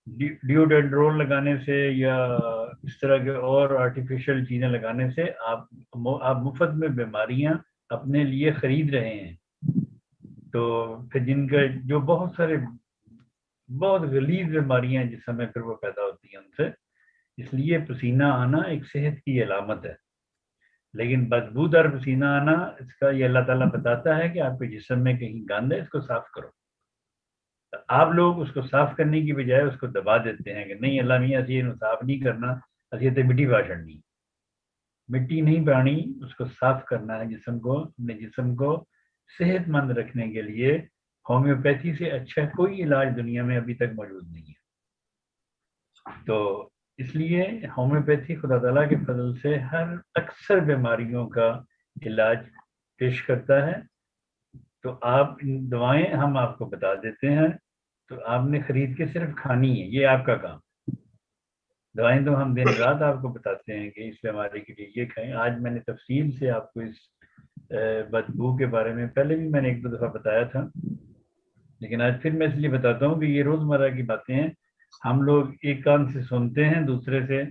ڈیوڈرول لگانے سے یا اس طرح کے اور آرٹیفیشل چیزیں لگانے سے آپ مفت میں بیماریاں اپنے لیے خرید رہے ہیں. تو پھر جن کا جو بہت سارے بہت غلیظ بیماریاں ہیں جس میں پھر وہ پیدا ہوتی ہیں ان سے. اس لیے پسینہ آنا ایک صحت کی علامت ہے. لیکن بدبودار پسینہ آنا اس کا یہ اللہ تعالیٰ بتاتا ہے کہ آپ کے جسم میں کہیں گند ہے، اس کو صاف کرو. آپ لوگ اس کو صاف کرنے کی بجائے اس کو دبا دیتے ہیں کہ نہیں اللہ میاں اسی صاف نہیں کرنا، اسی تے مٹی پا چڑنی. مٹی نہیں پانی، اس کو صاف کرنا ہے جسم کو. اپنے جسم کو صحت مند رکھنے کے لیے ہومیوپیتھی سے اچھا کوئی علاج دنیا میں ابھی تک موجود نہیں ہے. تو اس لیے ہومیوپیتھی خدا تعالیٰ کے فضل سے ہر اکثر بیماریوں کا علاج پیش کرتا ہے. تو آپ ان دوائیں ہم آپ کو بتا دیتے ہیں، تو آپ نے خرید کے صرف کھانی ہے، یہ آپ کا کام. دوائیں تو ہم دن رات آپ کو بتاتے ہیں کہ اس بیماری کے لیے یہ کھائیں. آج میں نے تفصیل سے آپ کو اس بدبو کے بارے میں پہلے بھی میں نے ایک دو دفعہ بتایا تھا، لیکن آج پھر میں اس لیے بتاتا ہوں کہ یہ روزمرہ کی باتیں ہیں. ہم لوگ ایک کان سے سنتے ہیں، دوسرے سے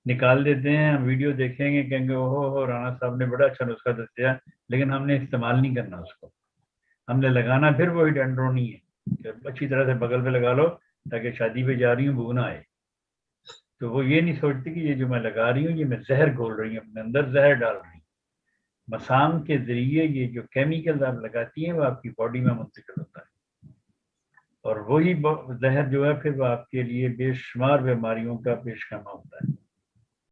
نکال دیتے ہیں. ہم ویڈیو دیکھیں گے کہیں گے اوہ رانا صاحب نے بڑا اچھا نسخہ دسیا، لیکن ہم نے استعمال نہیں کرنا اس کو. ہم نے لگانا پھر وہی ڈنڈرونی ہے کہ اچھی طرح سے بغل پہ لگا لو تاکہ شادی پہ جا رہی ہوں بو نہ آئے. تو وہ یہ نہیں سوچتی کہ یہ جو میں لگا رہی ہوں یہ میں زہر گھول رہی ہوں، اپنے اندر زہر ڈال رہی ہوں. مسام کے ذریعے یہ جو کیمیکل آپ لگاتی ہیں وہ آپ کی باڈی میں منتقل ہوتا ہے، اور وہی زہر جو ہے پھر وہ آپ کے لیے بے شمار بیماریوں کا پیش خیمہ ہوتا ہے.